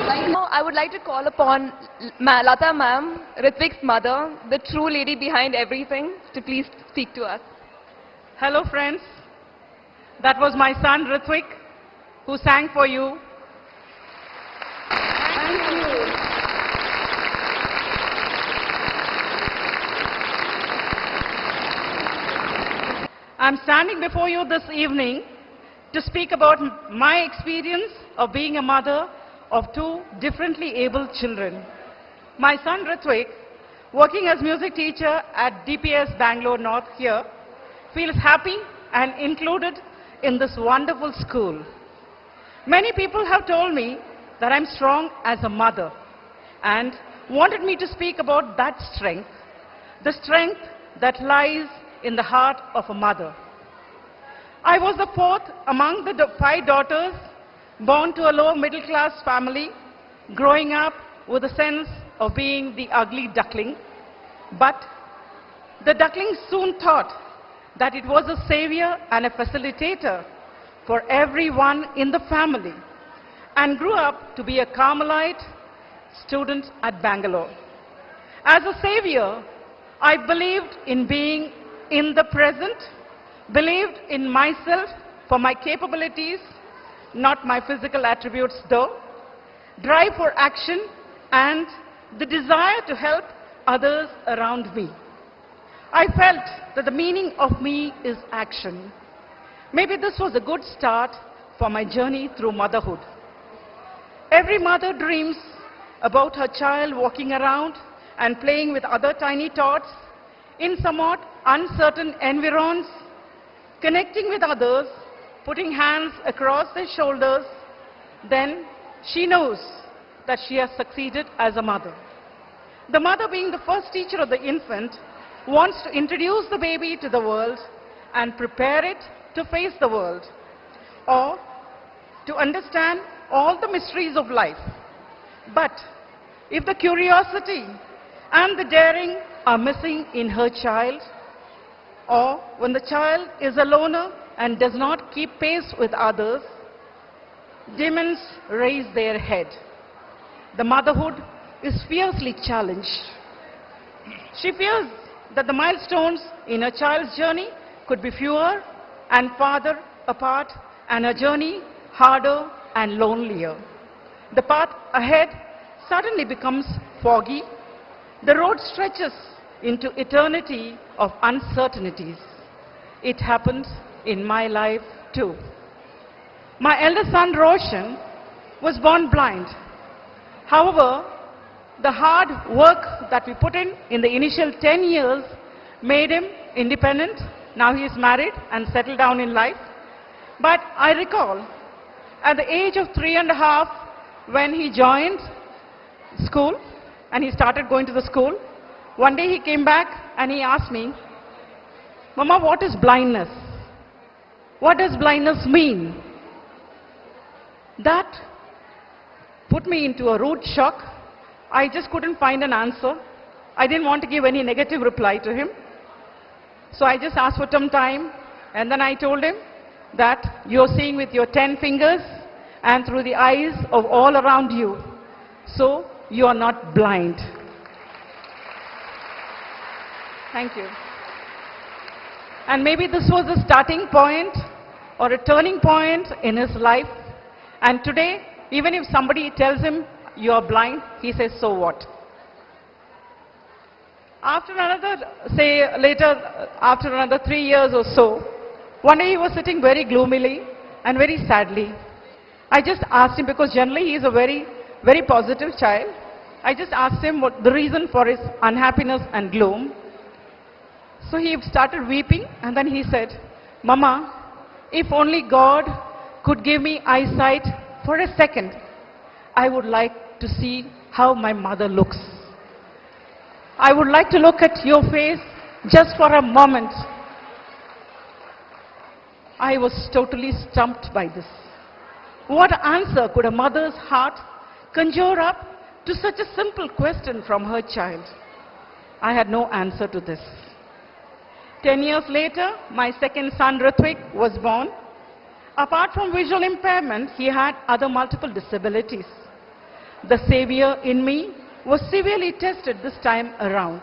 Now, I would like to call upon Lata ma'am, Ritvik's mother, the true lady behind everything, to please speak to us. Hello friends, that was my son Ritvik who sang for you. Thank you. I'm standing before you this evening to speak about my experience of being a mother of two differently abled children. My son Ritvik, working as music teacher at DPS Bangalore North here, feels happy and included in this wonderful school. Many people have told me that I'm strong as a mother and wanted me to speak about that strength, the strength that lies in the heart of a mother. I was the fourth among the five daughters born to a lower middle class family, growing up with a sense of being the ugly duckling. But the duckling soon thought that it was a savior and a facilitator for everyone in the family and grew up to be a Carmelite student at Bangalore. As a savior, I believed in being in the present, believed in myself for my capabilities, not my physical attributes though, drive for action and the desire to help others around me. I felt that the meaning of me is action. Maybe this was a good start for my journey through motherhood. Every mother dreams about her child walking around and playing with other tiny tots in somewhat uncertain environs, connecting with others, putting hands across their shoulders. Then she knows that she has succeeded as a mother. The mother, being the first teacher of the infant, wants to introduce the baby to the world and prepare it to face the world, or to understand all the mysteries of life. But if the curiosity and the daring are missing in her child, or when the child is a loner and does not keep pace with others, demons raise their head. The motherhood is fiercely challenged. She fears that the milestones in her child's journey could be fewer and farther apart, and her journey harder and lonelier. The path ahead suddenly becomes foggy. The road stretches into eternity of uncertainties. It happens in my life too. My eldest son Rajan was born blind. However, the hard work that we put in the initial 10 years made him independent. Now he is married and settled down in life. But I recall at the age of 3.5 when he joined school and he started going to the school, one day he came back and he asked me, "Mama, what is blindness? What does blindness mean?" That put me into a rude shock. I just couldn't find an answer. I didn't want to give any negative reply to him. So I just asked for some time, and then I told him that you're seeing with your 10 fingers and through the eyes of all around you. So you are not blind. Thank you. And maybe this was a starting point or a turning point in his life. And today, even if somebody tells him you are blind, he says, "So what?" After another 3 years or so, one day he was sitting very gloomily and very sadly. I just asked him, because generally he is a very, very positive child. I just asked him what the reason for his unhappiness and gloom. So he started weeping, and then he said, "Mama, if only God could give me eyesight for a second, I would like to see how my mother looks. I would like to look at your face just for a moment." I was totally stumped by this. What answer could a mother's heart conjure up to such a simple question from her child? I had no answer to this. 10 years later, my second son Ritvik was born. Apart from visual impairment, he had other multiple disabilities. the Savior in me was severely tested this time around.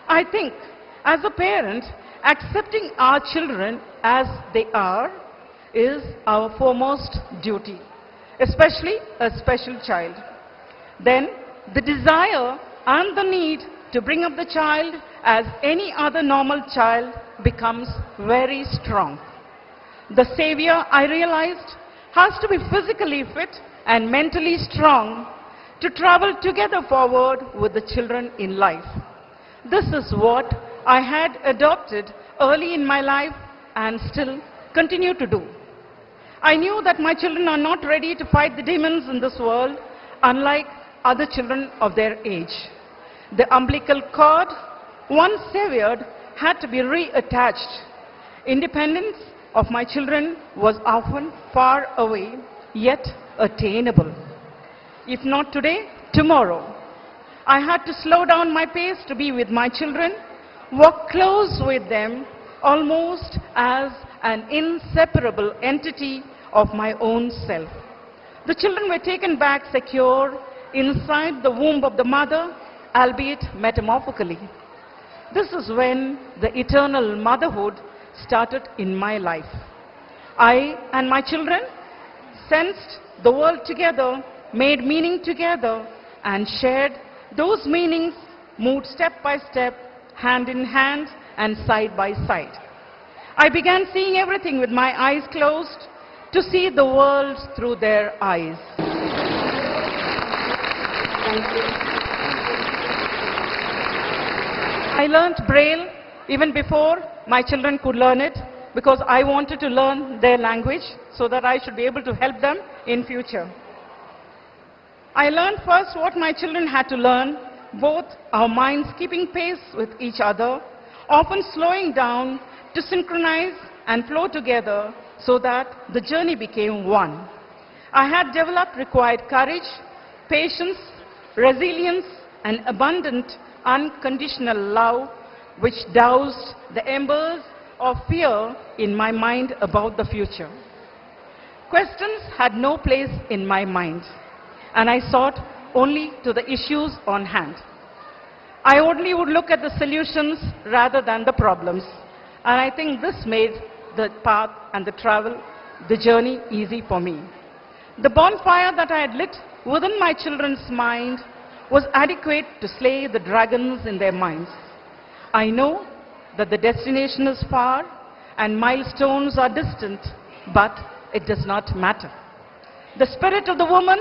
I think, as a parent, accepting our children as they are is our foremost duty, especially a special child. Then, the desire and the need to bring up the child as any other normal child becomes very strong. The Savior, I realized, has to be physically fit and mentally strong to travel together forward with the children in life. This is what I had adopted early in my life and still continue to do. I knew that my children are not ready to fight the demons in this world, unlike other children of their age. The umbilical cord, once severed, had to be reattached. Independence of my children was often far away, yet attainable. If not today, tomorrow. I had to slow down my pace to be with my children, walk close with them, almost as an inseparable entity of my own self. The children were taken back secure inside the womb of the mother, albeit metamorphically. This is when the eternal motherhood started in my life. I and my children sensed the world together, made meaning together, and shared those meanings, moved step by step, hand in hand, and side by side. I began seeing everything with my eyes closed to see the world through their eyes. I learnt Braille even before my children could learn it, because I wanted to learn their language so that I should be able to help them in future. I learned first what my children had to learn, both our minds keeping pace with each other, often slowing down to synchronize and flow together so that the journey became one. I had developed required courage, patience, resilience, and abundant unconditional love, which doused the embers of fear in my mind about the future. Questions had no place in my mind, and I sought only to the issues on hand. I only would look at the solutions rather than the problems, and I think this made the path and the travel, the journey easy for me. The bonfire that I had lit within my children's mind was adequate to slay the dragons in their minds. I know that the destination is far and milestones are distant, but it does not matter. The spirit of the woman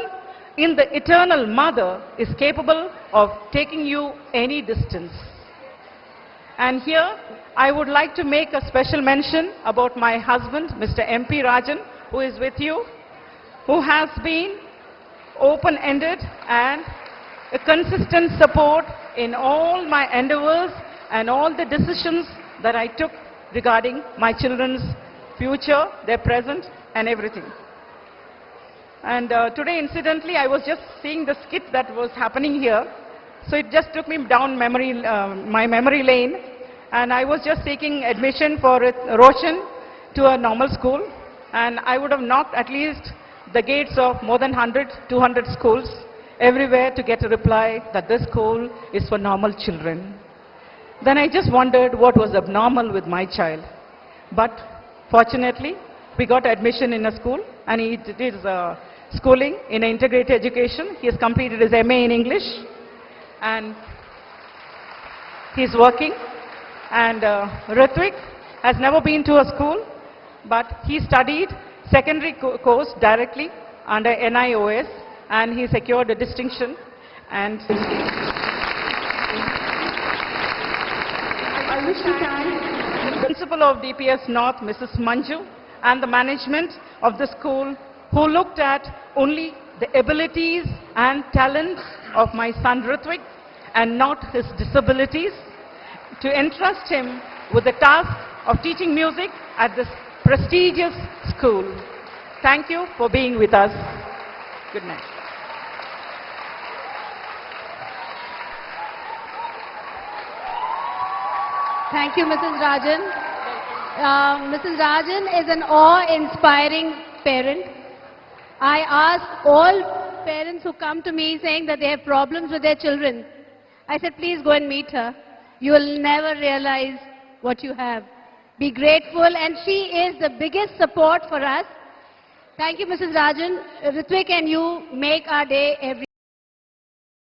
in the eternal mother is capable of taking you any distance. And here, I would like to make a special mention about my husband, Mr. MP Rajan, who is with you, who has been open-ended and a consistent support in all my endeavors and all the decisions that I took regarding my children's future, their present, and everything. And today, incidentally, I was just seeing the skit that was happening here. So it just took me down my memory lane. And I was just seeking admission for Roshan to a normal school. And I would have knocked at least the gates of more than 100, 200 schools everywhere to get a reply that this school is for normal children. Then I just wondered what was abnormal with my child. But fortunately, we got admission in a school, and he did his schooling in integrated education. He has completed his MA in English, and he's working. And Ritvik has never been to a school, but he studied secondary course directly under NIOS, and he secured a distinction. And I wish to thank the principal of DPS North, Mrs. Manju, and the management of the school, who looked at only the abilities and talents of my son Ritvik and not his disabilities, to entrust him with the task of teaching music at this prestigious school. Thank you for being with us. Good night. Thank you, Mrs. Rajan. Mrs. Rajan is an awe-inspiring parent. I ask all of parents who come to me saying that they have problems with their children. I said, please go and meet her. You will never realize what you have. Be grateful, and she is the biggest support for us. Thank you, Mrs. Rajan. Ritwik and you make our day every